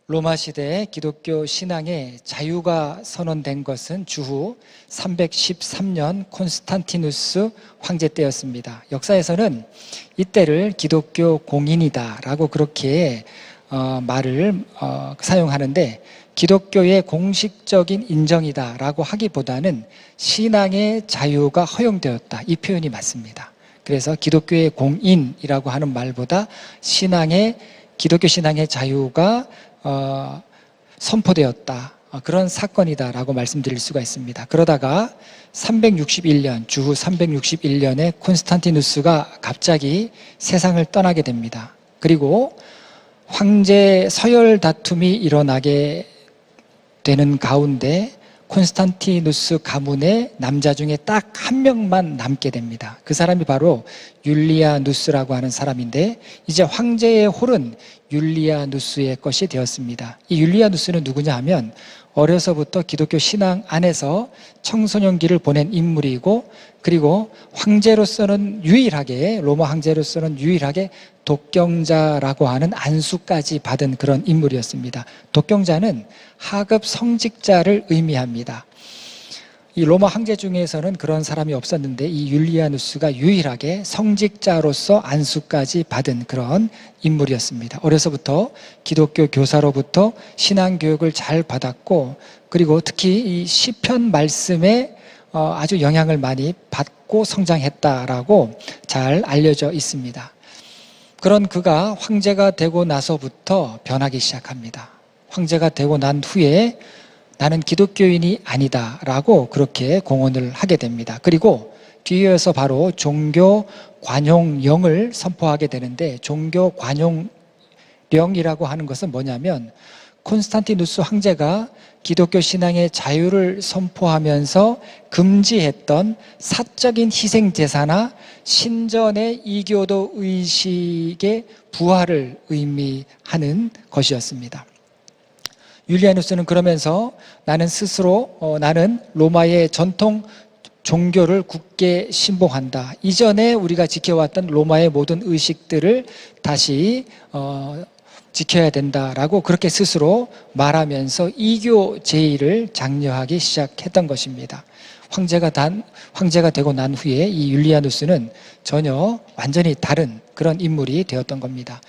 로마 시대에 기독교 신앙의 자유가 선언된 것은 주후 313년 콘스탄티누스 황제 때였습니다. 역사에서는 이때를 기독교 공인이다라고 그렇게 말을 사용하는데, 기독교의 공식적인 인정이다라고 하기보다는 신앙의 자유가 허용되었다, 이 표현이 맞습니다. 그래서 기독교의 공인이라고 하는 말보다 기독교 신앙의 자유가 선포되었다, 그런 사건이다라고 말씀드릴 수가 있습니다. 그러다가 주후 361년에 콘스탄티누스가 갑자기 세상을 떠나게 됩니다. 그리고 황제 서열 다툼이 일어나게 되는 가운데 콘스탄티누스 가문의 남자 중에 딱 한 명만 남게 됩니다. 그 사람이 바로 율리아누스라고 하는 사람인데, 이제 황제의 홀은 율리아누스의 것이 되었습니다. 이 율리아누스는 누구냐 하면 어려서부터 기독교 신앙 안에서 청소년기를 보낸 인물이고, 그리고 로마 황제로서는 유일하게 독경자라고 하는 안수까지 받은 그런 인물이었습니다. 독경자는 하급 성직자를 의미합니다. 이 로마 황제 중에서는 그런 사람이 없었는데, 이 율리아누스가 유일하게 성직자로서 안수까지 받은 그런 인물이었습니다. 어려서부터 기독교 교사로부터 신앙 교육을 잘 받았고, 그리고 특히 이 시편 말씀에 아주 영향을 많이 받고 성장했다라고 잘 알려져 있습니다. 그런 그가 황제가 되고 나서부터 변하기 시작합니다. 황제가 되고 난 후에 나는 기독교인이 아니다라고 그렇게 공언을 하게 됩니다. 그리고 뒤이어서 바로 종교 관용령을 선포하게 되는데, 종교 관용령이라고 하는 것은 뭐냐면, 콘스탄티누스 황제가 기독교 신앙의 자유를 선포하면서 금지했던 사적인 희생 제사나 신전의 이교도 의식의 부활을 의미하는 것이었습니다. 율리아누스는 그러면서 나는 로마의 전통 종교를 굳게 신봉한다. 이전에 우리가 지켜왔던 로마의 모든 의식들을 다시 지켜야 된다라고 그렇게 스스로 말하면서 이교 제의를 장려하기 시작했던 것입니다. 황제가 되고 난 후에 이 율리아누스는 전혀 완전히 다른 그런 인물이 되었던 겁니다.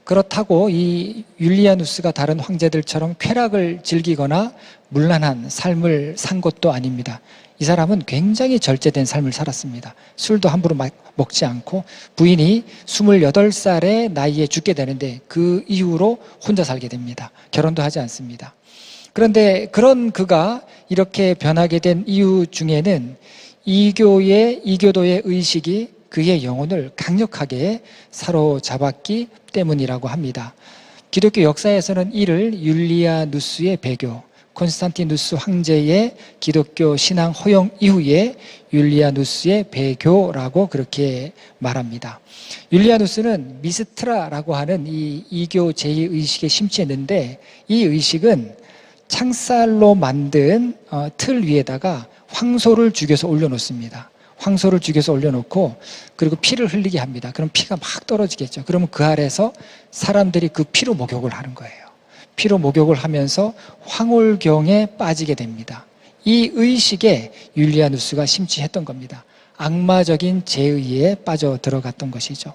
그렇다고 이 율리아누스가 다른 황제들처럼 쾌락을 즐기거나 문란한 삶을 산 것도 아닙니다. 이 사람은 굉장히 절제된 삶을 살았습니다. 술도 함부로 먹지 않고, 부인이 28살의 나이에 죽게 되는데 그 이후로 혼자 살게 됩니다. 결혼도 하지 않습니다. 그런데 그런 그가 이렇게 변하게 된 이유 중에는 이교도의 의식이 그의 영혼을 강력하게 사로잡았기 때문이라고 합니다. 기독교 역사에서는 이를 율리아누스의 배교, 콘스탄티누스 황제의 기독교 신앙 허용 이후에 율리아누스의 배교라고 그렇게 말합니다. 율리아누스는 미스트라라고 하는 이 이교 제의 의식에 심취했는데, 이 의식은 창살로 만든 틀 위에다가 황소를 죽여서 올려놓습니다. 황소를 죽여서 올려놓고, 그리고 피를 흘리게 합니다. 그럼 피가 막 떨어지겠죠. 그러면 그 아래서 사람들이 그 피로 목욕을 하는 거예요. 피로 목욕을 하면서 황홀경에 빠지게 됩니다. 이 의식에 율리아누스가 심취했던 겁니다. 악마적인 제의에 빠져 들어갔던 것이죠.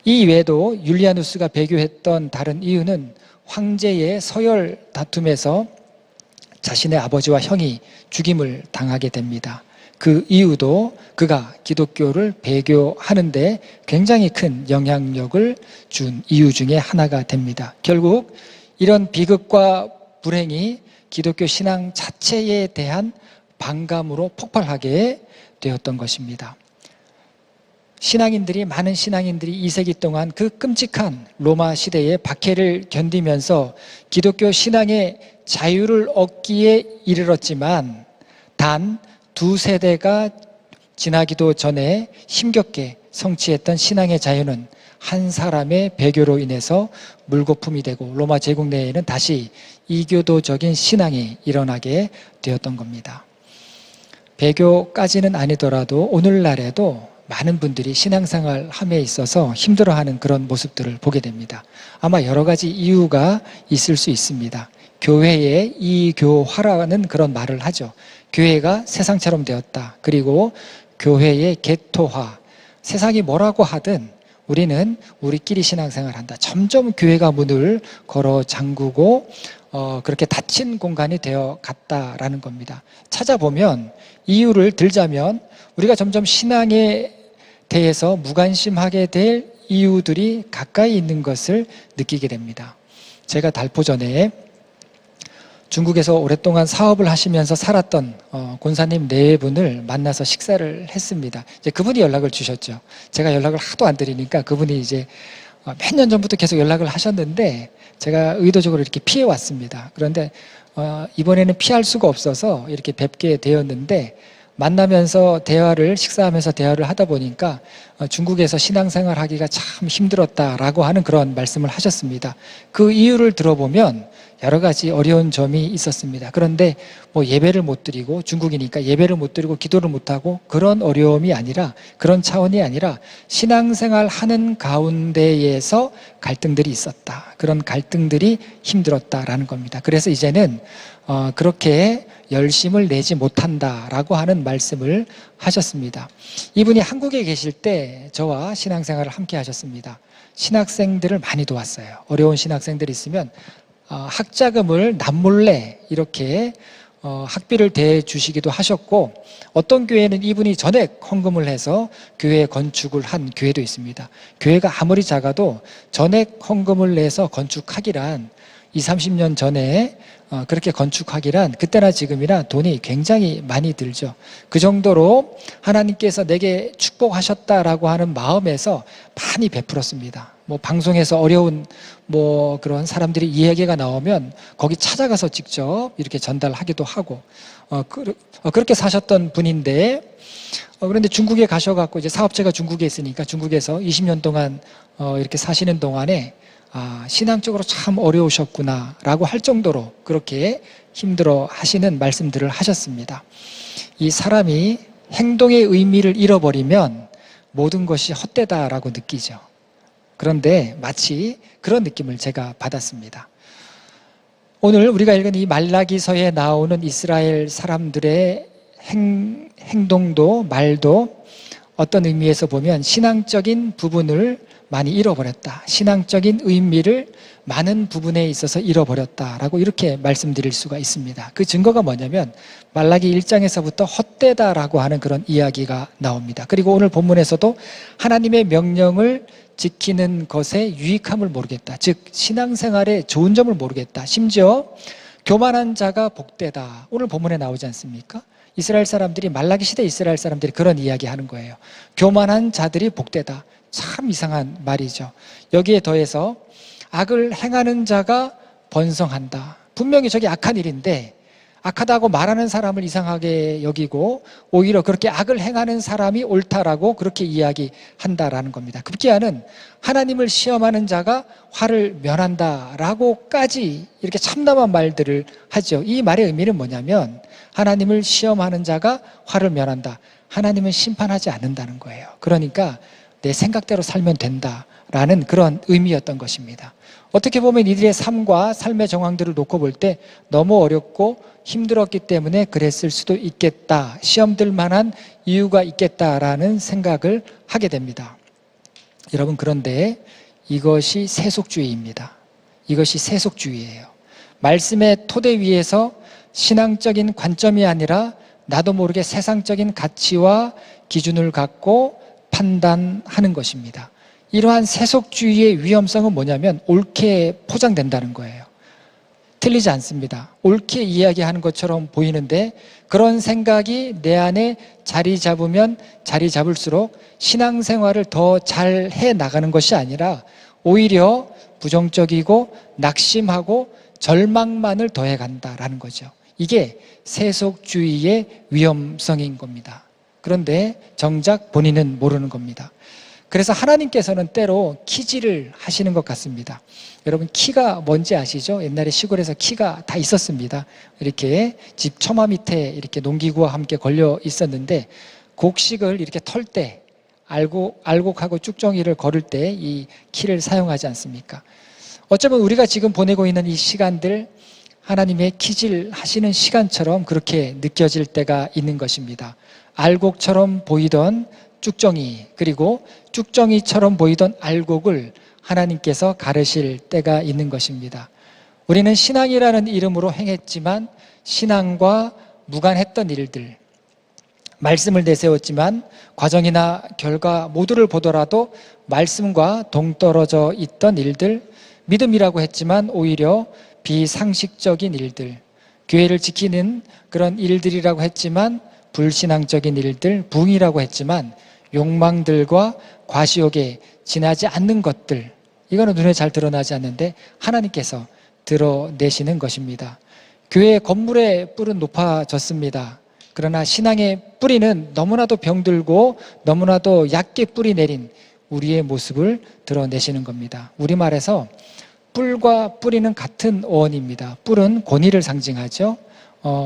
이 외에도 율리아누스가 배교했던 다른 이유는 황제의 서열 다툼에서 자신의 아버지와 형이 죽임을 당하게 됩니다. 그 이유도 그가 기독교를 배교하는데 굉장히 큰 영향력을 준 이유 중에 하나가 됩니다. 결국 이런 비극과 불행이 기독교 신앙 자체에 대한 반감으로 폭발하게 되었던 것입니다. 많은 신앙인들이 2세기 동안 그 끔찍한 로마 시대의 박해를 견디면서 기독교 신앙의 자유를 얻기에 이르렀지만, 단 2세대가 지나기도 전에 힘겹게 성취했던 신앙의 자유는 한 사람의 배교로 인해서 물거품이 되고, 로마 제국 내에는 다시 이교도적인 신앙이 일어나게 되었던 겁니다. 배교까지는 아니더라도 오늘날에도 많은 분들이 신앙생활 함에 있어서 힘들어하는 그런 모습들을 보게 됩니다. 아마 여러 가지 이유가 있을 수 있습니다. 교회의 이교화라는 그런 말을 하죠. 교회가 세상처럼 되었다. 그리고 교회의 개토화. 세상이 뭐라고 하든 우리는 우리끼리 신앙생활 한다. 점점 교회가 문을 걸어 잠그고 그렇게 닫힌 공간이 되어 갔다라는 겁니다. 찾아보면 이유를 들자면 우리가 점점 신앙에 대해서 무관심하게 될 이유들이 가까이 있는 것을 느끼게 됩니다. 제가 달포 전에 중국에서 오랫동안 사업을 하시면서 살았던 권사님 네 분을 만나서 식사를 했습니다. 이제 그분이 연락을 주셨죠. 제가 연락을 하도 안 드리니까 그분이 이제 몇 년 전부터 계속 연락을 하셨는데 제가 의도적으로 이렇게 피해 왔습니다. 그런데 이번에는 피할 수가 없어서 이렇게 뵙게 되었는데 만나면서 식사하면서 대화를 하다 보니까 중국에서 신앙생활 하기가 참 힘들었다라고 하는 그런 말씀을 하셨습니다. 그 이유를 들어보면 여러 가지 어려운 점이 있었습니다. 그런데 뭐 예배를 못 드리고 중국이니까 예배를 못 드리고 기도를 못 하고 그런 어려움이 아니라 그런 차원이 아니라 신앙생활 하는 가운데에서 갈등들이 있었다. 그런 갈등들이 힘들었다라는 겁니다. 그래서 이제는 그렇게 열심을 내지 못한다라고 하는 말씀을 하셨습니다. 이분이 한국에 계실 때 저와 신앙생활을 함께 하셨습니다. 신학생들을 많이 도왔어요. 어려운 신학생들이 있으면 학자금을 남몰래 이렇게 학비를 대주시기도 하셨고 어떤 교회는 이분이 전액 헌금을 해서 교회 건축을 한 교회도 있습니다. 교회가 아무리 작아도 전액 헌금을 내서 건축하기란 20, 30년 전에 그렇게 건축하기란 그때나 지금이나 돈이 굉장히 많이 들죠. 그 정도로 하나님께서 내게 축복하셨다라고 하는 마음에서 많이 베풀었습니다. 뭐 방송에서 어려운 뭐 그런 사람들이 이야기가 나오면 거기 찾아가서 직접 이렇게 전달하기도 하고 그렇게 사셨던 분인데 그런데 중국에 가셔갖고 이제 사업체가 중국에 있으니까 중국에서 20년 동안 이렇게 사시는 동안에 신앙적으로 참 어려우셨구나 라고 할 정도로 그렇게 힘들어 하시는 말씀들을 하셨습니다. 이 사람이 행동의 의미를 잃어버리면 모든 것이 헛되다라고 느끼죠. 그런데 마치 그런 느낌을 제가 받았습니다. 오늘 우리가 읽은 이 말라기서에 나오는 이스라엘 사람들의 행동도 말도 어떤 의미에서 보면 신앙적인 부분을 많이 잃어버렸다. 신앙적인 의미를 많은 부분에 있어서 잃어버렸다라고 이렇게 말씀드릴 수가 있습니다. 그 증거가 뭐냐면 말라기 1장에서부터 헛되다라고 하는 그런 이야기가 나옵니다. 그리고 오늘 본문에서도 하나님의 명령을 지키는 것의 유익함을 모르겠다. 즉 신앙생활의 좋은 점을 모르겠다. 심지어 교만한 자가 복되다. 오늘 본문에 나오지 않습니까? 이스라엘 사람들이 말라기 시대 이스라엘 사람들이 그런 이야기하는 거예요. 교만한 자들이 복되다. 참 이상한 말이죠. 여기에 더해서 악을 행하는 자가 번성한다. 분명히 저게 악한 일인데 악하다고 말하는 사람을 이상하게 여기고 오히려 그렇게 악을 행하는 사람이 옳다라고 그렇게 이야기한다라는 겁니다. 급기야는 하나님을 시험하는 자가 화를 면한다라고까지 이렇게 참담한 말들을 하죠. 이 말의 의미는 뭐냐면 하나님을 시험하는 자가 화를 면한다. 하나님은 심판하지 않는다는 거예요. 그러니까 내 생각대로 살면 된다라는 그런 의미였던 것입니다. 어떻게 보면 이들의 삶과 삶의 정황들을 놓고 볼 때 너무 어렵고 힘들었기 때문에 그랬을 수도 있겠다. 시험 들 만한 이유가 있겠다라는 생각을 하게 됩니다. 여러분 그런데 이것이 세속주의입니다. 이것이 세속주의예요. 말씀의 토대 위에서 신앙적인 관점이 아니라 나도 모르게 세상적인 가치와 기준을 갖고 판단하는 것입니다. 이러한 세속주의의 위험성은 뭐냐면 옳게 포장된다는 거예요. 틀리지 않습니다. 옳게 이야기하는 것처럼 보이는데 그런 생각이 내 안에 자리 잡으면 자리 잡을수록 신앙생활을 더 잘 해 나가는 것이 아니라 오히려 부정적이고 낙심하고 절망만을 더해 간다라는 거죠. 이게 세속주의의 위험성인 겁니다. 그런데 정작 본인은 모르는 겁니다. 그래서 하나님께서는 때로 키질을 하시는 것 같습니다. 여러분 키가 뭔지 아시죠? 옛날에 시골에서 키가 다 있었습니다. 이렇게 집 처마 밑에 이렇게 농기구와 함께 걸려 있었는데 곡식을 이렇게 털 때 알곡하고 쭉정이를 걸을 때 이 키를 사용하지 않습니까? 어쩌면 우리가 지금 보내고 있는 이 시간들 하나님의 키질 하시는 시간처럼 그렇게 느껴질 때가 있는 것입니다. 알곡처럼 보이던 쭉정이, 그리고 쭉정이처럼 보이던 알곡을 하나님께서 가르실 때가 있는 것입니다. 우리는 신앙이라는 이름으로 행했지만 신앙과 무관했던 일들, 말씀을 내세웠지만 과정이나 결과 모두를 보더라도 말씀과 동떨어져 있던 일들, 믿음이라고 했지만 오히려 비상식적인 일들, 교회를 지키는 그런 일들이라고 했지만 불신앙적인 일들, 부흥이라고 했지만 욕망들과 과시욕에 지나지 않는 것들, 이거는 눈에 잘 드러나지 않는데 하나님께서 드러내시는 것입니다. 교회의 건물의 뿔은 높아졌습니다. 그러나 신앙의 뿌리는 너무나도 병들고 너무나도 얕게 뿌리 내린 우리의 모습을 드러내시는 겁니다. 우리말에서 뿔과 뿌리는 같은 어원입니다. 뿔은 권위를 상징하죠.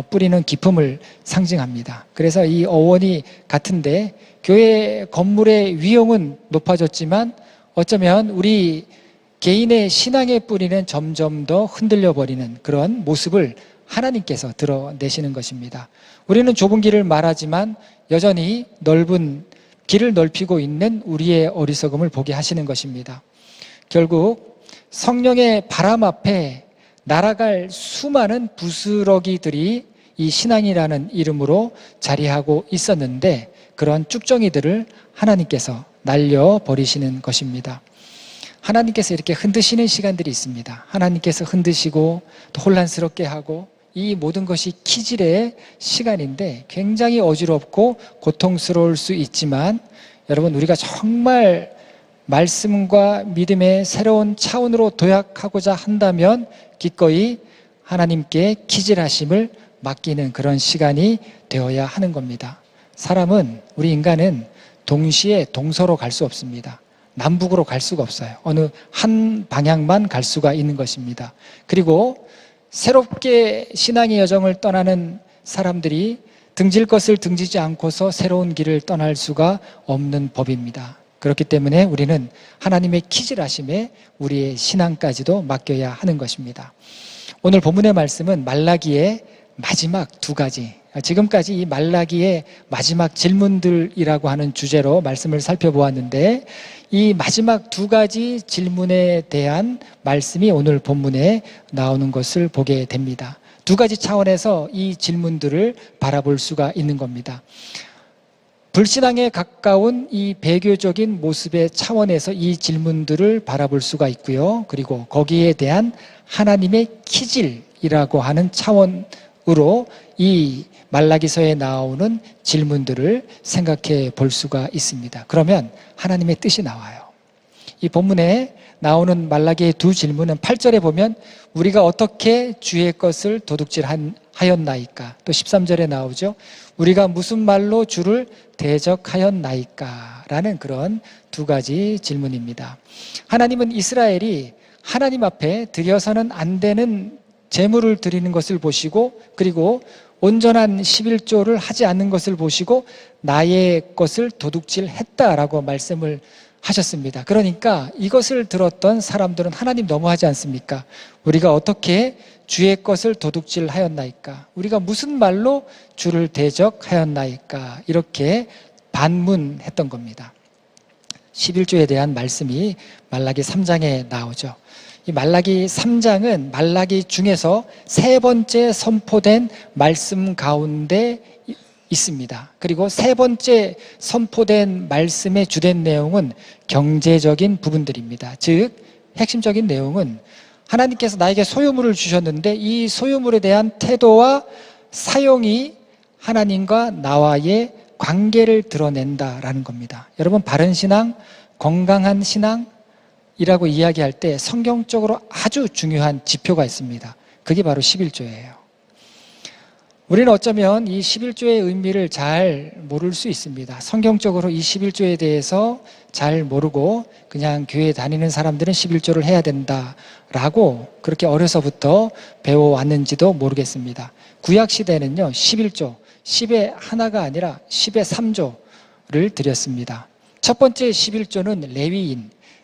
뿌리는 기품을 상징합니다. 그래서 이 어원이 같은데 교회 건물의 위용은 높아졌지만 어쩌면 우리 개인의 신앙의 뿌리는 점점 더 흔들려 버리는 그런 모습을 하나님께서 드러내시는 것입니다. 우리는 좁은 길을 말하지만 여전히 넓은 길을 넓히고 있는 우리의 어리석음을 보게 하시는 것입니다. 결국 성령의 바람 앞에 날아갈 수많은 부스러기들이 이 신앙이라는 이름으로 자리하고 있었는데 그런 쭉정이들을 하나님께서 날려버리시는 것입니다. 하나님께서 이렇게 흔드시는 시간들이 있습니다. 하나님께서 흔드시고 또 혼란스럽게 하고 이 모든 것이 키질의 시간인데 굉장히 어지럽고 고통스러울 수 있지만 여러분, 우리가 정말 말씀과 믿음의 새로운 차원으로 도약하고자 한다면 기꺼이 하나님께 키질하심을 맡기는 그런 시간이 되어야 하는 겁니다. 사람은, 우리 인간은 동시에 동서로 갈 수 없습니다. 남북으로 갈 수가 없어요. 어느 한 방향만 갈 수가 있는 것입니다. 그리고 새롭게 신앙의 여정을 떠나는 사람들이 등질 것을 등지지 않고서 새로운 길을 떠날 수가 없는 법입니다. 그렇기 때문에 우리는 하나님의 키질하심에 우리의 신앙까지도 맡겨야 하는 것입니다. 오늘 본문의 말씀은 말라기의 마지막 두 가지, 지금까지 이 말라기의 마지막 질문들이라고 하는 주제로 말씀을 살펴보았는데 이 마지막 두 가지 질문에 대한 말씀이 오늘 본문에 나오는 것을 보게 됩니다. 두 가지 차원에서 이 질문들을 바라볼 수가 있는 겁니다. 불신앙에 가까운 이 배교적인 모습의 차원에서 이 질문들을 바라볼 수가 있고요. 그리고 거기에 대한 하나님의 키질이라고 하는 차원으로 이 말라기서에 나오는 질문들을 생각해 볼 수가 있습니다. 그러면 하나님의 뜻이 나와요. 이 본문에 나오는 말라기의 두 질문은 8절에 보면 우리가 어떻게 주의 것을 도둑질하였나이까, 또 13절에 나오죠. 우리가 무슨 말로 주를 대적하였나이까 라는 그런 두 가지 질문입니다. 하나님은 이스라엘이 하나님 앞에 드려서는 안 되는 제물을 드리는 것을 보시고 그리고 온전한 11조를 하지 않는 것을 보시고 나의 것을 도둑질했다라고 말씀을 하셨습니다. 그러니까 이것을 들었던 사람들은 하나님 너무하지 않습니까? 우리가 어떻게 주의 것을 도둑질하였나이까? 우리가 무슨 말로 주를 대적하였나이까? 이렇게 반문했던 겁니다. 11조에 대한 말씀이 말라기 3장에 나오죠. 이 말라기 3장은 말라기 중에서 세 번째 선포된 말씀 가운데 있습니다. 그리고 세 번째 선포된 말씀의 주된 내용은 경제적인 부분들입니다. 즉 핵심적인 내용은 하나님께서 나에게 소유물을 주셨는데 이 소유물에 대한 태도와 사용이 하나님과 나와의 관계를 드러낸다라는 겁니다. 여러분, 바른 신앙, 건강한 신앙이라고 이야기할 때 성경적으로 아주 중요한 지표가 있습니다. 그게 바로 11조예요. 우리는 어쩌면 이 11조의 의미를 잘 모를 수 있습니다. 성경적으로 이 11조에 대해서 잘 모르고 그냥 교회 다니는 사람들은 11조를 해야 된다라고 그렇게 어려서부터 배워왔는지도 모르겠습니다. 구약시대는요 11조, 10의 하나가 아니라 10의 3조를 드렸습니다. 첫 번째 11조는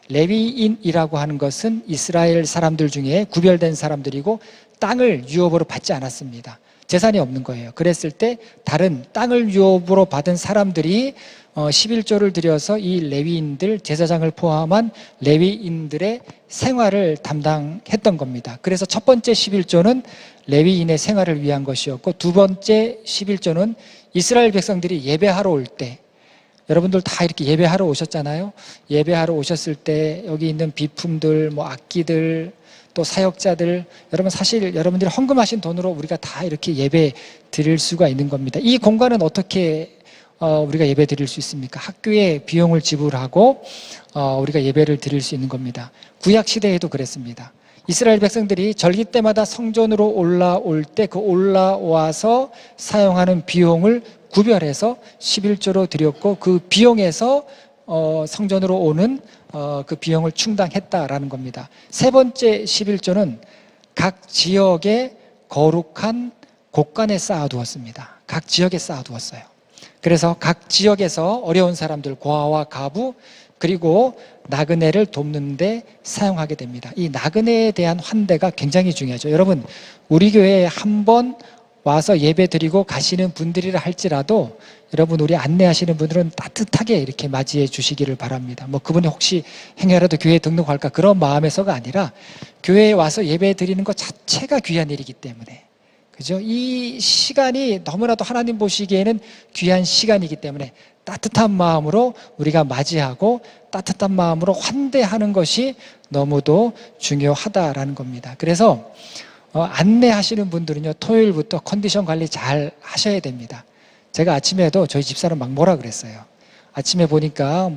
레위인이라고 하는 것은 이스라엘 사람들 중에 구별된 사람들이고 땅을 유업으로 받지 않았습니다. 재산이 없는 거예요. 그랬을 때 다른 땅을 유업으로 받은 사람들이 11조를 들여서 이 레위인들, 제사장을 포함한 레위인들의 생활을 담당했던 겁니다. 그래서 첫 번째 11조는 레위인의 생활을 위한 것이었고, 두 번째 11조는 이스라엘 백성들이 예배하러 올 때, 여러분들 다 이렇게 예배하러 오셨잖아요. 예배하러 오셨을 때 여기 있는 비품들, 악기들, 또 사역자들, 여러분 사실 여러분들이 헌금하신 돈으로 우리가 다 이렇게 예배 드릴 수가 있는 겁니다. 이 공간은 어떻게 우리가 예배 드릴 수 있습니까? 학교에 비용을 지불하고 우리가 예배를 드릴 수 있는 겁니다. 구약 시대에도 그랬습니다. 이스라엘 백성들이 절기 때마다 성전으로 올라올 때 그 올라와서 사용하는 비용을 구별해서 11조로 드렸고, 그 비용에서 성전으로 오는 그 비용을 충당했다라는 겁니다. 세 번째 11조는 각 지역에 거룩한 곳간에 쌓아두었습니다. 각 지역에 쌓아두었어요. 그래서 각 지역에서 어려운 사람들, 고아와 가부, 그리고 나그네를 돕는 데 사용하게 됩니다. 이 나그네에 대한 환대가 굉장히 중요하죠. 여러분, 우리 교회에 한번 와서 예배 드리고 가시는 분들이라 할지라도 여러분, 우리 안내하시는 분들은 따뜻하게 이렇게 맞이해 주시기를 바랍니다. 그분이 혹시 행여라도 교회에 등록할까 그런 마음에서가 아니라 교회에 와서 예배 드리는 것 자체가 귀한 일이기 때문에, 그죠? 이 시간이 너무나도 하나님 보시기에는 귀한 시간이기 때문에 따뜻한 마음으로 우리가 맞이하고 따뜻한 마음으로 환대하는 것이 너무도 중요하다라는 겁니다. 그래서 안내하시는 분들은요, 토요일부터 컨디션 관리 잘 하셔야 됩니다. 제가 아침에도 저희 집사람 막 뭐라 그랬어요. 아침에 보니까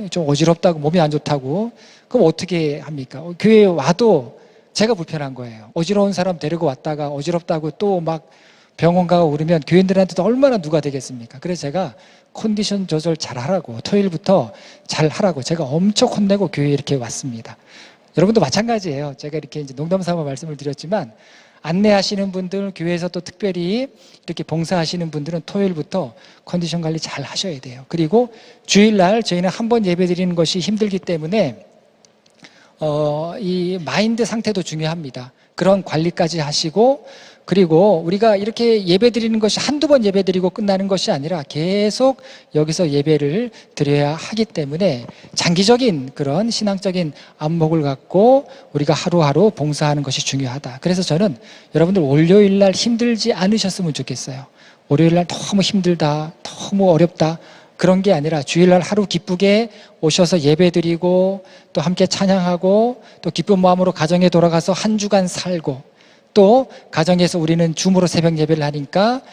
좀 어지럽다고, 몸이 안 좋다고. 그럼 어떻게 합니까? 교회에 와도 제가 불편한 거예요. 어지러운 사람 데리고 왔다가 어지럽다고 또 막 병원 가고 그러면 교인들한테도 얼마나 누가 되겠습니까? 그래서 제가 컨디션 조절 잘 하라고, 토요일부터 잘 하라고 제가 엄청 혼내고 교회에 이렇게 왔습니다. 여러분도 마찬가지예요. 제가 이렇게 이제 농담 삼아 말씀을 드렸지만, 안내하시는 분들, 교회에서 또 특별히 이렇게 봉사하시는 분들은 토요일부터 컨디션 관리 잘 하셔야 돼요. 그리고 주일날 저희는 한 번 예배 드리는 것이 힘들기 때문에 이 마인드 상태도 중요합니다. 그런 관리까지 하시고, 그리고 우리가 이렇게 예배 드리는 것이 한두 번 예배 드리고 끝나는 것이 아니라 계속 여기서 예배를 드려야 하기 때문에 장기적인 그런 신앙적인 안목을 갖고 우리가 하루하루 봉사하는 것이 중요하다. 그래서 저는 여러분들 월요일 날 힘들지 않으셨으면 좋겠어요. 월요일 날 너무 힘들다, 너무 어렵다, 그런 게 아니라 주일날 하루 기쁘게 오셔서 예배 드리고 또 함께 찬양하고 또 기쁜 마음으로 가정에 돌아가서 한 주간 살고, 또 가정에서 우리는 줌으로 새벽 예배를 하니까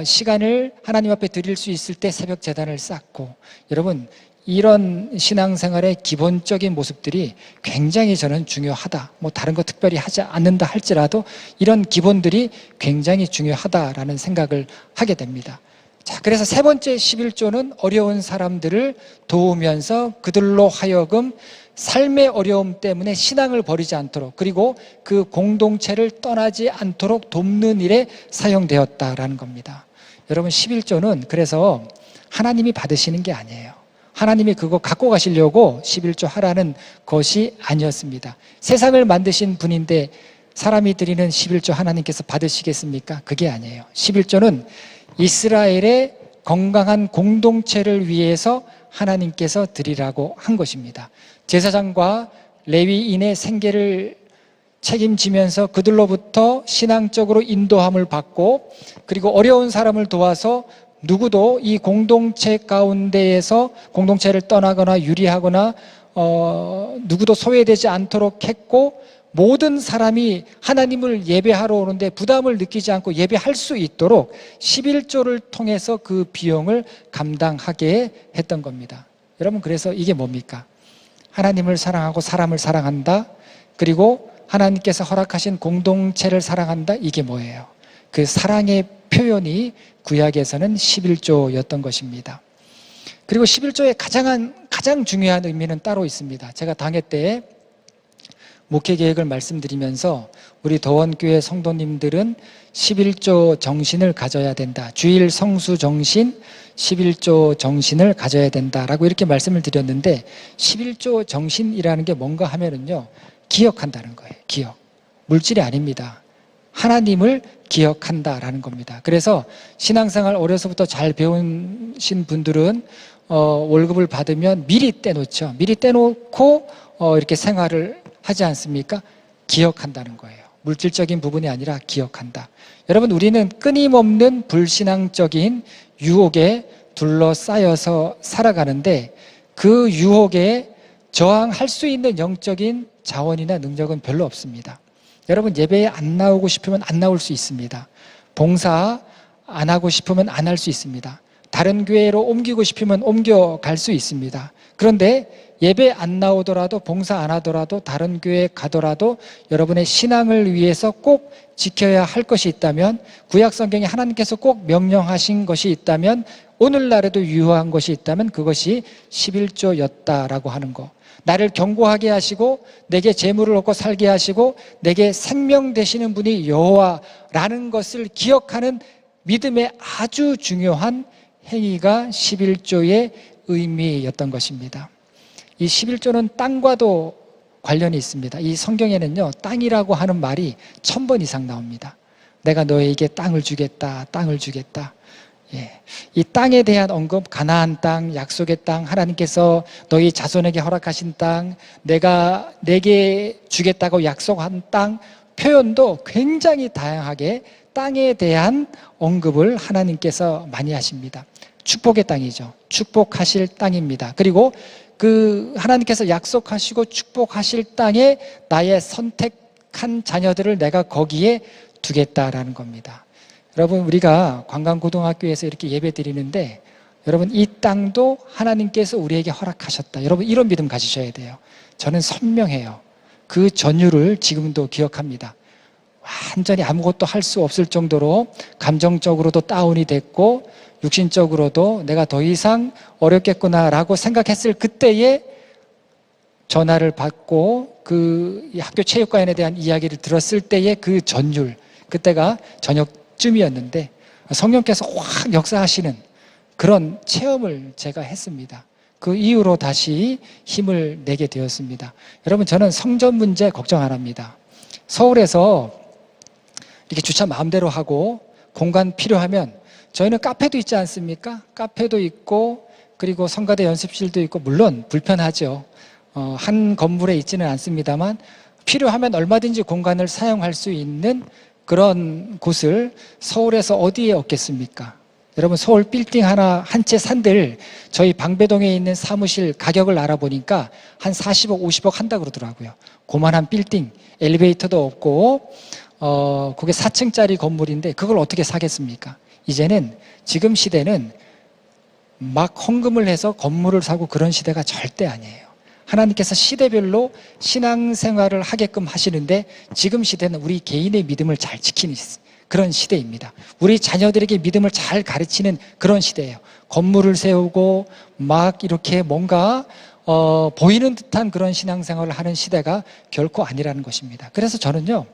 시간을 하나님 앞에 드릴 수 있을 때 새벽 제단을 쌓고, 여러분 이런 신앙생활의 기본적인 모습들이 굉장히 저는 중요하다. 다른 거 특별히 하지 않는다 할지라도 이런 기본들이 굉장히 중요하다라는 생각을 하게 됩니다. 자, 그래서 세 번째 11조는 어려운 사람들을 도우면서 그들로 하여금 삶의 어려움 때문에 신앙을 버리지 않도록, 그리고 그 공동체를 떠나지 않도록 돕는 일에 사용되었다라는 겁니다. 여러분, 11조는 그래서 하나님이 받으시는 게 아니에요. 하나님이 그거 갖고 가시려고 11조 하라는 것이 아니었습니다. 세상을 만드신 분인데 사람이 드리는 11조 하나님께서 받으시겠습니까? 그게 아니에요. 11조는 이스라엘의 건강한 공동체를 위해서 하나님께서 드리라고 한 것입니다. 제사장과 레위인의 생계를 책임지면서 그들로부터 신앙적으로 인도함을 받고, 그리고 어려운 사람을 도와서 누구도 이 공동체 가운데에서 공동체를 떠나거나 유리하거나 누구도 소외되지 않도록 했고, 모든 사람이 하나님을 예배하러 오는데 부담을 느끼지 않고 예배할 수 있도록 11조를 통해서 그 비용을 감당하게 했던 겁니다. 여러분, 그래서 이게 뭡니까? 하나님을 사랑하고 사람을 사랑한다, 그리고 하나님께서 허락하신 공동체를 사랑한다, 이게 뭐예요? 그 사랑의 표현이 구약에서는 11조였던 것입니다. 그리고 11조의 가장 중요한 의미는 따로 있습니다. 제가 당회 때 목회 계획을 말씀드리면서 우리 도원교회 성도님들은 11조 정신을 가져야 된다. 주일 성수 정신, 11조 정신을 가져야 된다라고 이렇게 말씀을 드렸는데, 11조 정신이라는 게 뭔가 하면은요, 기억한다는 거예요. 기억. 물질이 아닙니다. 하나님을 기억한다라는 겁니다. 그래서 신앙생활 어려서부터 잘 배우신 분들은 월급을 받으면 미리 떼놓죠. 미리 떼놓고 이렇게 생활을 하지 않습니까? 기억한다는 거예요. 물질적인 부분이 아니라 기억한다. 여러분, 우리는 끊임없는 불신앙적인 유혹에 둘러싸여서 살아가는데, 그 유혹에 저항할 수 있는 영적인 자원이나 능력은 별로 없습니다. 여러분, 예배에 안 나오고 싶으면 안 나올 수 있습니다. 봉사 안 하고 싶으면 안 할 수 있습니다. 다른 교회로 옮기고 싶으면 옮겨갈 수 있습니다. 그런데 예배 안 나오더라도, 봉사 안 하더라도, 다른 교회에 가더라도 여러분의 신앙을 위해서 꼭 지켜야 할 것이 있다면, 구약 성경에 하나님께서 꼭 명령하신 것이 있다면, 오늘날에도 유효한 것이 있다면 그것이 11조였다라고 하는 거. 나를 견고하게 하시고 내게 재물을 얻고 살게 하시고 내게 생명 되시는 분이 여호와라는 것을 기억하는 믿음의 아주 중요한 행위가 11조의 의미였던 것입니다. 이 11조는 땅과도 관련이 있습니다. 이 성경에는요, 땅이라고 하는 말이 1000번 이상 나옵니다. 내가 너에게 땅을 주겠다, 땅을 주겠다. 이 땅에 대한 언급, 가나안 땅, 약속의 땅, 하나님께서 너희 자손에게 허락하신 땅, 내가 내게 주겠다고 약속한 땅, 표현도 굉장히 다양하게 땅에 대한 언급을 하나님께서 많이 하십니다. 축복의 땅이죠. 축복하실 땅입니다. 그리고 그 하나님께서 약속하시고 축복하실 땅에 나의 선택한 자녀들을 내가 거기에 두겠다라는 겁니다. 여러분, 우리가 관광고등학교에서 이렇게 예배 드리는데, 여러분, 이 땅도 하나님께서 우리에게 허락하셨다. 여러분, 이런 믿음 가지셔야 돼요. 저는 선명해요. 그 전율을 지금도 기억합니다. 완전히 아무것도 할 수 없을 정도로 감정적으로도 다운이 됐고, 육신적으로도 내가 더 이상 어렵겠구나라고 생각했을 그때에 전화를 받고 그 학교 체육관에 대한 이야기를 들었을 때의 그 전율, 그때가 저녁쯤이었는데 성령께서 확 역사하시는 그런 체험을 제가 했습니다. 그 이후로 다시 힘을 내게 되었습니다. 여러분, 저는 성전 문제 걱정 안 합니다. 서울에서 이렇게 주차 마음대로 하고 공간 필요하면, 저희는 카페도 있지 않습니까? 카페도 있고, 그리고 성가대 연습실도 있고, 물론 불편하죠. 한 건물에 있지는 않습니다만 필요하면 얼마든지 공간을 사용할 수 있는 그런 곳을 서울에서 어디에 얻겠습니까? 여러분, 서울 빌딩 하나 한 채 산들 저희 방배동에 있는 사무실 가격을 알아보니까 한 40억, 50억 한다 그러더라고요. 고만한 빌딩, 엘리베이터도 없고 그게 4층짜리 건물인데 그걸 어떻게 사겠습니까? 이제는, 지금 시대는 막 헌금을 해서 건물을 사고 그런 시대가 절대 아니에요. 하나님께서 시대별로 신앙생활을 하게끔 하시는데, 지금 시대는 우리 개인의 믿음을 잘 지키는 그런 시대입니다. 우리 자녀들에게 믿음을 잘 가르치는 그런 시대예요. 건물을 세우고 막 이렇게 뭔가 보이는 듯한 그런 신앙생활을 하는 시대가 결코 아니라는 것입니다. 그래서 저는요,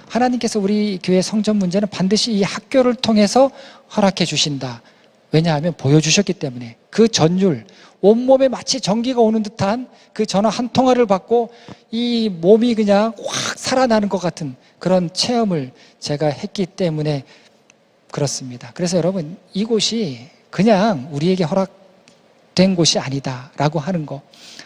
하나님께서 우리 교회 성전 문제는 반드시 이 학교를 통해서 허락해 주신다. 왜냐하면 보여주셨기 때문에. 그 전율, 온몸에 마치 전기가 오는 듯한 그 전화 한 통화를 받고 이 몸이 그냥 확 살아나는 것 같은 그런 체험을 제가 했기 때문에 그렇습니다. 그래서 여러분, 이곳이 그냥 우리에게 허락된 곳이 아니다라고 하는 거,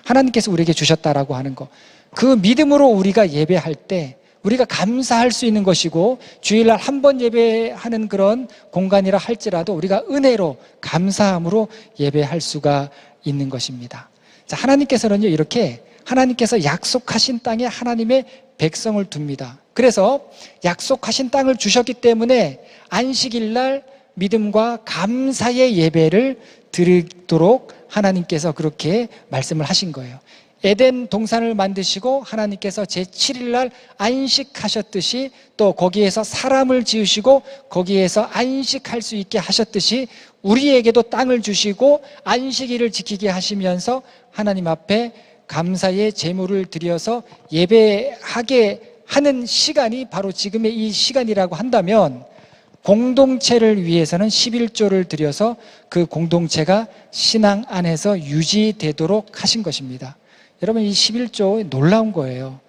하나님께서 우리에게 주셨다라고 하는 거, 그 믿음으로 우리가 예배할 때 우리가 감사할 수 있는 것이고, 주일날 한 번 예배하는 그런 공간이라 할지라도 우리가 은혜로 감사함으로 예배할 수가 있는 것입니다. 자, 하나님께서는요, 이렇게 하나님께서 약속하신 땅에 하나님의 백성을 둡니다. 그래서 약속하신 땅을 주셨기 때문에 안식일날 믿음과 감사의 예배를 드리도록 하나님께서 그렇게 말씀을 하신 거예요. 에덴 동산을 만드시고 하나님께서 제7일날 안식하셨듯이, 또 거기에서 사람을 지으시고 거기에서 안식할 수 있게 하셨듯이 우리에게도 땅을 주시고 안식일을 지키게 하시면서 하나님 앞에 감사의 제물을 드려서 예배하게 하는 시간이 바로 지금의 이 시간이라고 한다면 공동체를 위해서는 11조를 드려서 그 공동체가 신앙 안에서 유지되도록 하신 것입니다. 여러분, 이 11조 놀라운 거예요.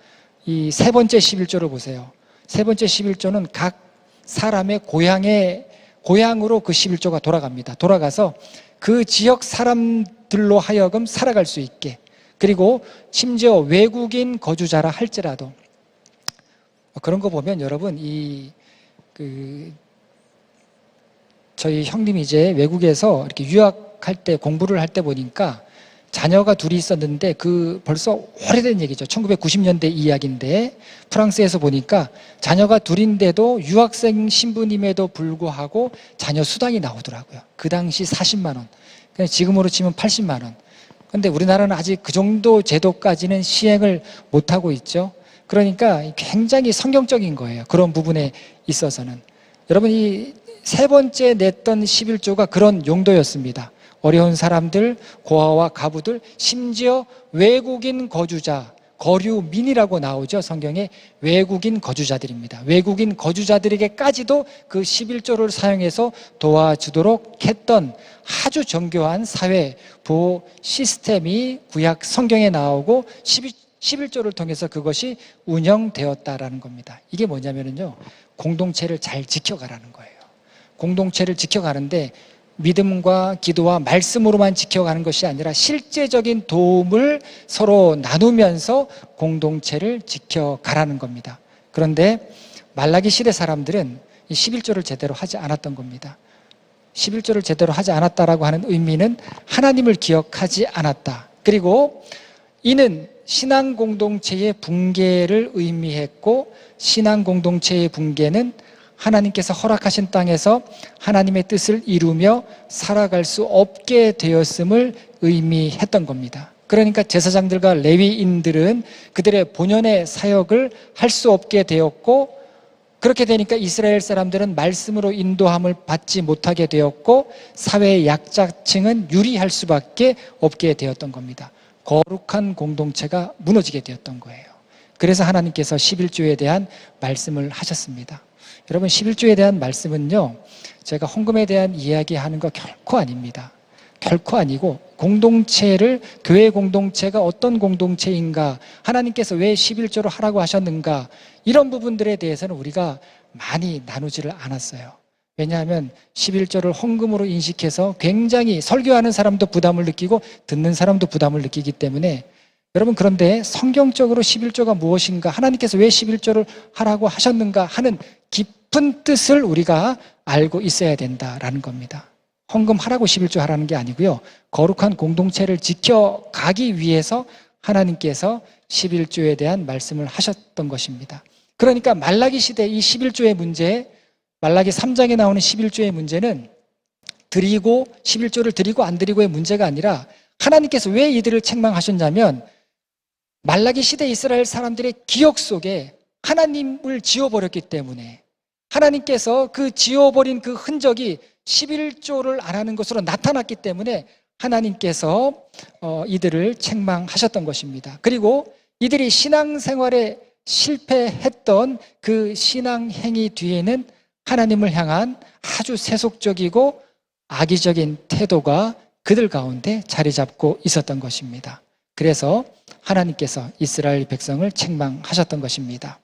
이 세 번째 11조를 보세요. 세 번째 11조는 각 사람의 고향으로 그 11조가 돌아갑니다. 돌아가서 그 지역 사람들로 하여금 살아갈 수 있게, 그리고 심지어 외국인 거주자라 할지라도, 그런 거 보면 여러분, 저희 형님이 이제 외국에서 이렇게 유학할 때, 공부를 할 때 보니까 자녀가 둘이 있었는데, 벌써 오래된 얘기죠. 1990년대 이야기인데, 프랑스에서 보니까 자녀가 둘인데도 유학생 신부님에도 불구하고 자녀 수당이 나오더라고요. 그 당시 40만 원. 지금으로 치면 80만 원. 근데 우리나라는 아직 그 정도 제도까지는 시행을 못하고 있죠. 그러니까 굉장히 성경적인 거예요. 그런 부분에 있어서는. 여러분, 이 세 번째 냈던 11조가 그런 용도였습니다. 어려운 사람들, 고아와 가부들, 심지어 외국인 거주자, 거류민이라고 나오죠. 성경에 외국인 거주자들입니다. 외국인 거주자들에게까지도 그 11조를 사용해서 도와주도록 했던 아주 정교한 사회 보호 시스템이 구약 성경에 나오고 11조를 통해서 그것이 운영되었다라는 겁니다. 이게 뭐냐면요, 공동체를 잘 지켜가라는 거예요. 공동체를 지켜가는데 믿음과 기도와 말씀으로만 지켜가는 것이 아니라 실제적인 도움을 서로 나누면서 공동체를 지켜가라는 겁니다. 그런데 말라기 시대 사람들은 이 11조를 제대로 하지 않았던 겁니다. 11조를 제대로 하지 않았다라고 하는 의미는 하나님을 기억하지 않았다. 그리고 이는 신앙 공동체의 붕괴를 의미했고, 신앙 공동체의 붕괴는 하나님께서 허락하신 땅에서 하나님의 뜻을 이루며 살아갈 수 없게 되었음을 의미했던 겁니다. 그러니까 제사장들과 레위인들은 그들의 본연의 사역을 할 수 없게 되었고, 그렇게 되니까 이스라엘 사람들은 말씀으로 인도함을 받지 못하게 되었고, 사회의 약자층은 유리할 수밖에 없게 되었던 겁니다. 거룩한 공동체가 무너지게 되었던 거예요. 그래서 하나님께서 11조에 대한 말씀을 하셨습니다. 여러분, 11조에 대한 말씀은요, 제가 헌금에 대한 이야기하는 거 결코 아닙니다. 결코 아니고, 교회 공동체가 어떤 공동체인가, 하나님께서 왜 11조를 하라고 하셨는가, 이런 부분들에 대해서는 우리가 많이 나누지를 않았어요. 왜냐하면 11조를 헌금으로 인식해서 굉장히 설교하는 사람도 부담을 느끼고 듣는 사람도 부담을 느끼기 때문에, 여러분, 그런데 성경적으로 11조가 무엇인가, 하나님께서 왜 11조를 하라고 하셨는가 하는 깊은 뜻을 우리가 알고 있어야 된다라는 겁니다. 헌금하라고 11조 하라는 게 아니고요, 거룩한 공동체를 지켜가기 위해서 하나님께서 11조에 대한 말씀을 하셨던 것입니다. 그러니까 말라기 시대 이 11조의 문제, 말라기 3장에 나오는 11조의 문제는 11조를 드리고 안 드리고의 문제가 아니라, 하나님께서 왜 이들을 책망하셨냐면, 말라기 시대 이스라엘 사람들의 기억 속에 하나님을 지워버렸기 때문에, 하나님께서 그 지워버린 그 흔적이 11조를 안 하는 것으로 나타났기 때문에 하나님께서 이들을 책망하셨던 것입니다. 그리고 이들이 신앙생활에 실패했던 그 신앙행위 뒤에는 하나님을 향한 아주 세속적이고 악의적인 태도가 그들 가운데 자리 잡고 있었던 것입니다. 그래서 하나님께서 이스라엘 백성을 책망하셨던 것입니다.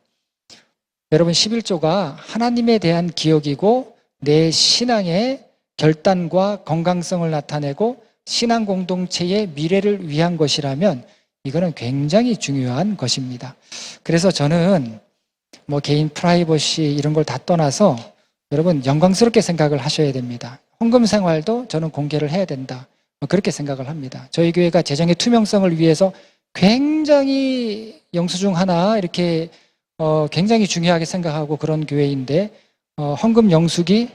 여러분, 11조가 하나님에 대한 기억이고 내 신앙의 결단과 건강성을 나타내고 신앙 공동체의 미래를 위한 것이라면 이거는 굉장히 중요한 것입니다. 그래서 저는 개인 프라이버시 이런 걸 다 떠나서 여러분, 영광스럽게 생각을 하셔야 됩니다. 헌금 생활도 저는 공개를 해야 된다, 그렇게 생각을 합니다. 저희 교회가 재정의 투명성을 위해서 굉장히 영수증 하나 이렇게 굉장히 중요하게 생각하고 그런 교회인데, 헌금 영수기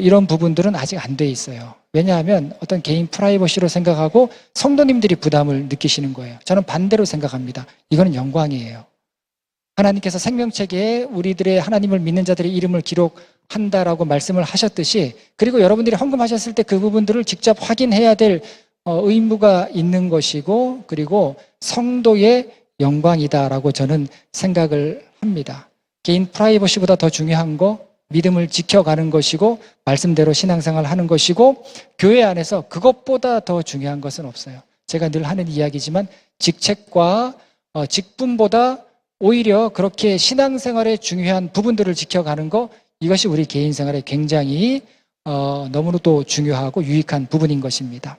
이런 부분들은 아직 안 돼 있어요. 왜냐하면 어떤 개인 프라이버시로 생각하고 성도님들이 부담을 느끼시는 거예요. 저는 반대로 생각합니다. 이거는 영광이에요. 하나님께서 생명책에 우리들의 하나님을 믿는 자들의 이름을 기록한다라고 말씀을 하셨듯이, 그리고 여러분들이 헌금하셨을 때 그 부분들을 직접 확인해야 될 의무가 있는 것이고 그리고 성도의 영광이다라고 저는 생각을 합니다. 개인 프라이버시보다 더 중요한 거 믿음을 지켜가는 것이고 말씀대로 신앙생활 하는 것이고 교회 안에서 그것보다 더 중요한 것은 없어요. 제가 늘 하는 이야기지만 직책과 직분보다 오히려 그렇게 신앙생활에 중요한 부분들을 지켜가는 거 이것이 우리 개인 생활에 굉장히 너무나도 중요하고 유익한 부분인 것입니다.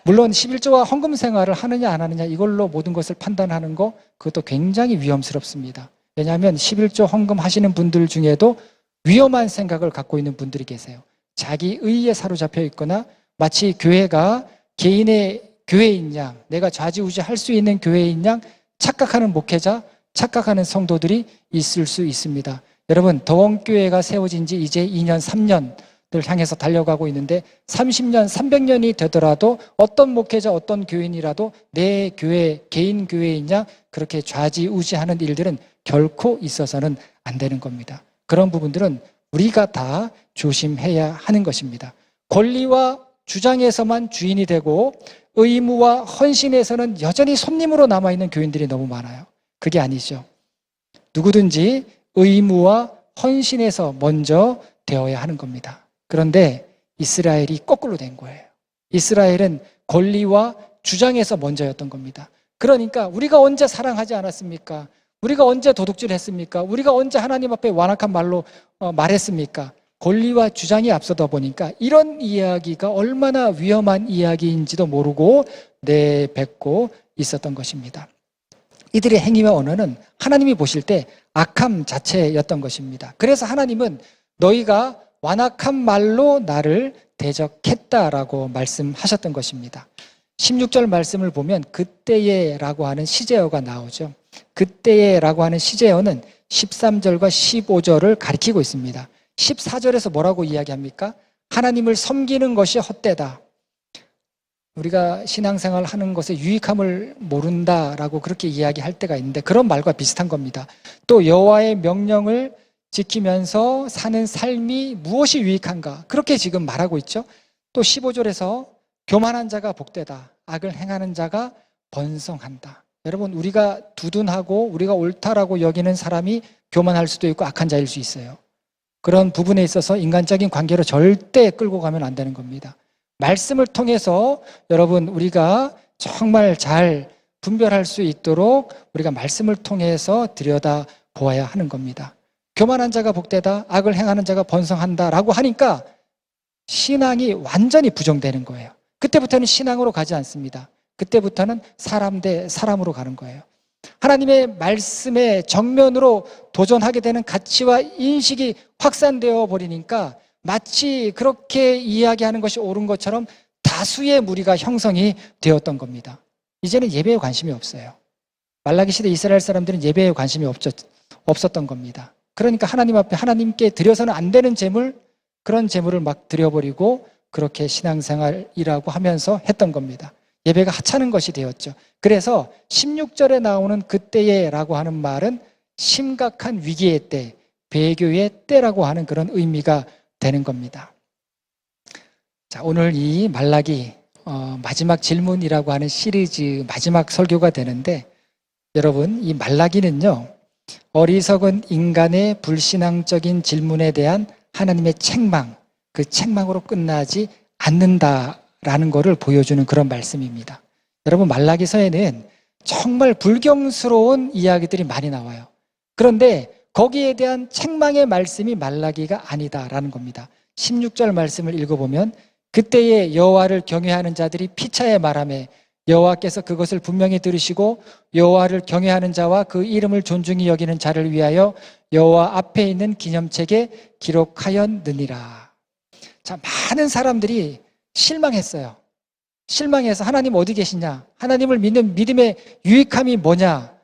물론 11조와 헌금 생활을 하느냐 안 하느냐 이걸로 모든 것을 판단하는 거 그것도 굉장히 위험스럽습니다. 왜냐하면 11조 헌금 하시는 분들 중에도 위험한 생각을 갖고 있는 분들이 계세요. 자기 의에 사로잡혀 있거나 마치 교회가 개인의 교회인 양, 내가 좌지우지할 수 있는 교회인 양 착각하는 목회자, 착각하는 성도들이 있을 수 있습니다. 여러분, 더원교회가 세워진 지 이제 2년, 3년을 향해서 달려가고 있는데 30년, 300년이 되더라도 어떤 목회자, 어떤 교인이라도 내 교회, 개인 교회인 양 그렇게 좌지우지하는 일들은 결코 있어서는 안 되는 겁니다. 그런 부분들은 우리가 다 조심해야 하는 것입니다. 권리와 주장에서만 주인이 되고 의무와 헌신에서는 여전히 손님으로 남아있는 교인들이 너무 많아요. 그게 아니죠. 누구든지 의무와 헌신에서 먼저 되어야 하는 겁니다. 그런데 이스라엘이 거꾸로 된 거예요. 이스라엘은 권리와 주장에서 먼저였던 겁니다. 그러니까 우리가 언제 사랑하지 않았습니까? 우리가 언제 도둑질 했습니까? 우리가 언제 하나님 앞에 완악한 말로 말했습니까? 권리와 주장이 앞서다 보니까 이런 이야기가 얼마나 위험한 이야기인지도 모르고 내뱉고 있었던 것입니다. 이들의 행위와 언어는 하나님이 보실 때 악함 자체였던 것입니다. 그래서 하나님은 너희가 완악한 말로 나를 대적했다라고 말씀하셨던 것입니다. 16절 말씀을 보면 그때에 라고 하는 시제어가 나오죠. 그때에 라고 하는 시제어는 13절과 15절을 가리키고 있습니다. 14절에서 뭐라고 이야기합니까? 하나님을 섬기는 것이 헛되다. 우리가 신앙생활 하는 것에 유익함을 모른다라고 그렇게 이야기할 때가 있는데 그런 말과 비슷한 겁니다. 또 여호와의 명령을 지키면서 사는 삶이 무엇이 유익한가? 그렇게 지금 말하고 있죠. 또 15절에서 교만한 자가 복되다. 악을 행하는 자가 번성한다. 여러분, 우리가 두둔하고 우리가 옳다라고 여기는 사람이 교만할 수도 있고 악한 자일 수 있어요. 그런 부분에 있어서 인간적인 관계로 절대 끌고 가면 안 되는 겁니다. 말씀을 통해서 여러분 우리가 정말 잘 분별할 수 있도록 우리가 말씀을 통해서 들여다 보아야 하는 겁니다. 교만한 자가 복되다, 악을 행하는 자가 번성한다라고 하니까 신앙이 완전히 부정되는 거예요. 그때부터는 신앙으로 가지 않습니다. 그때부터는 사람 대 사람으로 가는 거예요. 하나님의 말씀에 정면으로 도전하게 되는 가치와 인식이 확산되어 버리니까 마치 그렇게 이야기하는 것이 옳은 것처럼 다수의 무리가 형성이 되었던 겁니다. 이제는 예배에 관심이 없어요. 말라기 시대 이스라엘 사람들은 예배에 관심이 없었던 겁니다. 그러니까 하나님 앞에 하나님께 드려서는 안 되는 재물, 그런 재물을 막 드려버리고 그렇게 신앙생활이라고 하면서 했던 겁니다. 예배가 하찮은 것이 되었죠. 그래서 16절에 나오는 그때에 라고 하는 말은 심각한 위기의 때, 배교의 때라고 하는 그런 의미가 되는 겁니다. 자, 오늘 이 말라기 마지막 질문이라고 하는 시리즈 마지막 설교가 되는데 여러분 이 말라기는요 어리석은 인간의 불신앙적인 질문에 대한 하나님의 책망, 그 책망으로 끝나지 않는다라는 것을 보여주는 그런 말씀입니다. 여러분 말라기서에는 정말 불경스러운 이야기들이 많이 나와요. 그런데 거기에 대한 책망의 말씀이 말라기가 아니다라는 겁니다. 16절 말씀을 읽어보면 그때에 여호와를 경외하는 자들이 피차에 말하며 여호와께서 그것을 분명히 들으시고 여호와를 경외하는 자와 그 이름을 존중히 여기는 자를 위하여 여호와 앞에 있는 기념책에 기록하였느니라. 자, 많은 사람들이 실망했어요. 실망해서 하나님 어디 계시냐? 하나님을 믿는 믿음의 유익함이 뭐냐?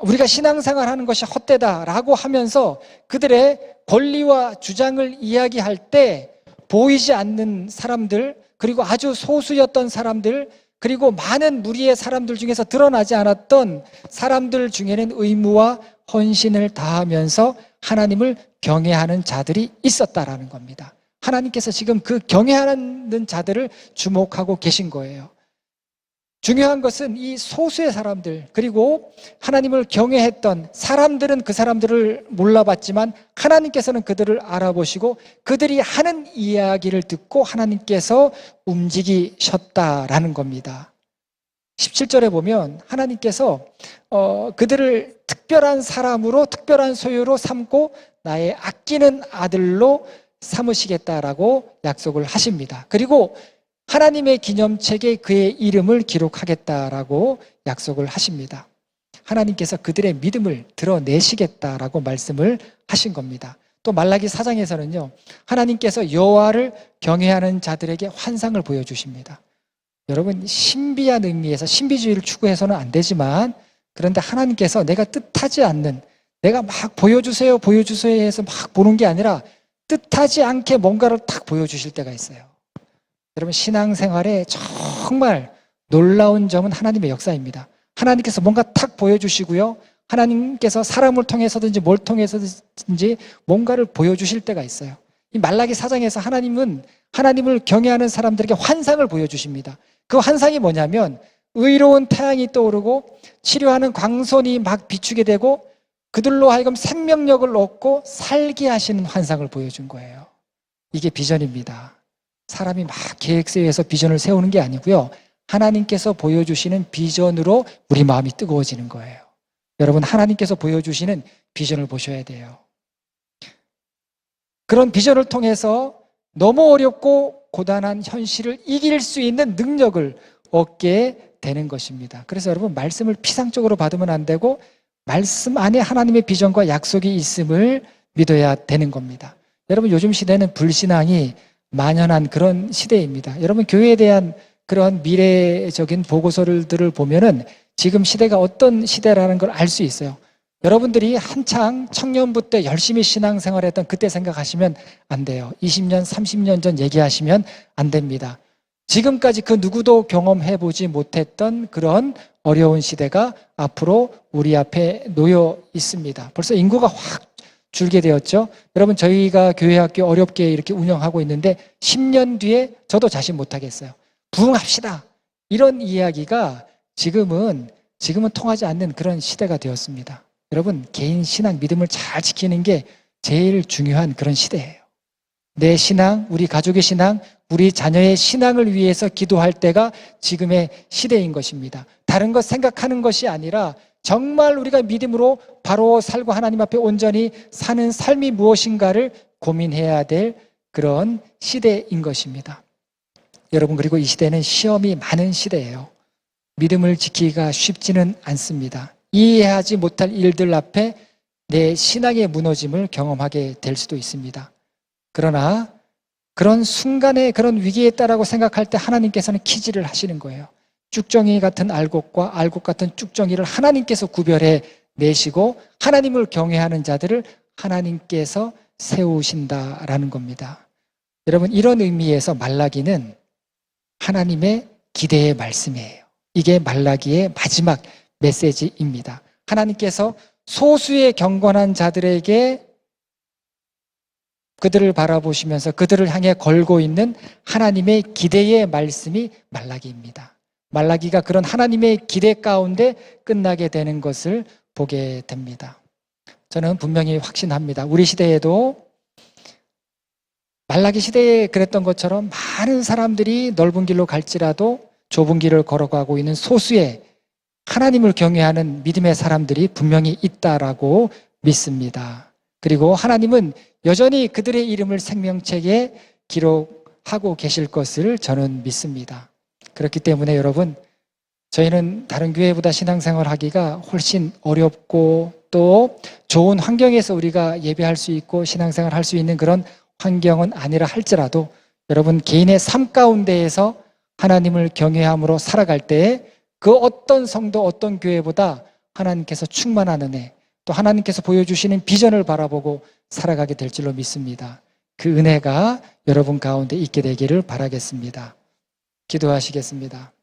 우리가 신앙생활 하는 것이 헛되다라고 하면서 그들의 권리와 주장을 이야기할 때 보이지 않는 사람들, 그리고 아주 소수였던 사람들, 그리고 많은 무리의 사람들 중에서 드러나지 않았던 사람들 중에는 의무와 헌신을 다하면서 하나님을 경외하는 자들이 있었다라는 겁니다. 하나님께서 지금 그 경외하는 자들을 주목하고 계신 거예요. 중요한 것은 이 소수의 사람들, 그리고 하나님을 경외했던 사람들은 그 사람들을 몰라봤지만 하나님께서는 그들을 알아보시고 그들이 하는 이야기를 듣고 하나님께서 움직이셨다라는 겁니다. 17절에 보면 하나님께서 그들을 특별한 사람으로, 특별한 소유로 삼고 나의 아끼는 아들로 삼으시겠다라고 약속을 하십니다. 그리고 하나님의 기념책에 그의 이름을 기록하겠다라고 약속을 하십니다. 하나님께서 그들의 믿음을 드러내시겠다라고 말씀을 하신 겁니다. 또 말라기 4장에서는요, 하나님께서 여호와를 경외하는 자들에게 환상을 보여주십니다. 여러분, 신비한 의미에서 신비주의를 추구해서는 안 되지만, 그런데 하나님께서 내가 뜻하지 않는, 내가 막 보여주세요 해서 막 보는 게 아니라 뜻하지 않게 뭔가를 탁 보여주실 때가 있어요. 여러분, 신앙생활에 정말 놀라운 점은 하나님의 역사입니다. 하나님께서 뭔가 탁 보여주시고요, 하나님께서 사람을 통해서든지 뭘 통해서든지 뭔가를 보여주실 때가 있어요. 이 말라기 4장에서 하나님은 하나님을 경외하는 사람들에게 환상을 보여주십니다. 그 환상이 뭐냐면 의로운 태양이 떠오르고 치료하는 광선이 막 비추게 되고 그들로 하여금 생명력을 얻고 살게 하시는 환상을 보여준 거예요. 이게 비전입니다. 사람이 막 계획서에 의해서 비전을 세우는 게 아니고요, 하나님께서 보여주시는 비전으로 우리 마음이 뜨거워지는 거예요. 여러분, 하나님께서 보여주시는 비전을 보셔야 돼요. 그런 비전을 통해서 너무 어렵고 고단한 현실을 이길 수 있는 능력을 얻게 되는 것입니다. 그래서 여러분, 말씀을 피상적으로 받으면 안 되고 말씀 안에 하나님의 비전과 약속이 있음을 믿어야 되는 겁니다. 여러분, 요즘 시대는 불신앙이 만연한 그런 시대입니다. 여러분, 교회에 대한 그런 미래적인 보고서들을 보면은 지금 시대가 어떤 시대라는 걸 알 수 있어요. 여러분들이 한창 청년부 때 열심히 신앙생활했던 그때 생각하시면 안 돼요. 20년, 30년 전 얘기하시면 안 됩니다. 지금까지 그 누구도 경험해보지 못했던 그런 어려운 시대가 앞으로 우리 앞에 놓여 있습니다. 벌써 인구가 확 줄게 되었죠. 여러분, 저희가 교회학교 어렵게 이렇게 운영하고 있는데 10년 뒤에 저도 자신 못하겠어요. 부흥합시다, 이런 이야기가 지금은 통하지 않는 그런 시대가 되었습니다. 여러분, 개인 신앙 믿음을 잘 지키는 게 제일 중요한 그런 시대예요. 내 신앙, 우리 가족의 신앙, 우리 자녀의 신앙을 위해서 기도할 때가 지금의 시대인 것입니다. 다른 것 생각하는 것이 아니라 정말 우리가 믿음으로 바로 살고 하나님 앞에 온전히 사는 삶이 무엇인가를 고민해야 될 그런 시대인 것입니다. 여러분, 그리고 이 시대는 시험이 많은 시대예요. 믿음을 지키기가 쉽지는 않습니다. 이해하지 못할 일들 앞에 내 신앙의 무너짐을 경험하게 될 수도 있습니다. 그러나 그런 순간에 그런 위기에 있다라고 생각할 때 하나님께서는 키질을 하시는 거예요. 쭉정이 같은 알곡과 알곡 같은 쭉정이를 하나님께서 구별해 내시고 하나님을 경외하는 자들을 하나님께서 세우신다라는 겁니다. 여러분, 이런 의미에서 말라기는 하나님의 기대의 말씀이에요. 이게 말라기의 마지막 메시지입니다. 하나님께서 소수의 경건한 자들에게 그들을 바라보시면서 그들을 향해 걸고 있는 하나님의 기대의 말씀이 말라기입니다. 말라기가 그런 하나님의 기대 가운데 끝나게 되는 것을 보게 됩니다. 저는 분명히 확신합니다. 우리 시대에도 말라기 시대에 그랬던 것처럼 많은 사람들이 넓은 길로 갈지라도 좁은 길을 걸어가고 있는 소수의 하나님을 경외하는 믿음의 사람들이 분명히 있다라고 믿습니다. 그리고 하나님은 여전히 그들의 이름을 생명책에 기록하고 계실 것을 저는 믿습니다. 그렇기 때문에 여러분, 저희는 다른 교회보다 신앙생활 하기가 훨씬 어렵고 또 좋은 환경에서 우리가 예배할 수 있고 신앙생활 할 수 있는 그런 환경은 아니라 할지라도 여러분, 개인의 삶 가운데에서 하나님을 경외함으로 살아갈 때 그 어떤 성도, 어떤 교회보다 하나님께서 충만한 은혜, 또 하나님께서 보여주시는 비전을 바라보고 살아가게 될 줄로 믿습니다. 그 은혜가 여러분 가운데 있게 되기를 바라겠습니다. 기도하시겠습니다.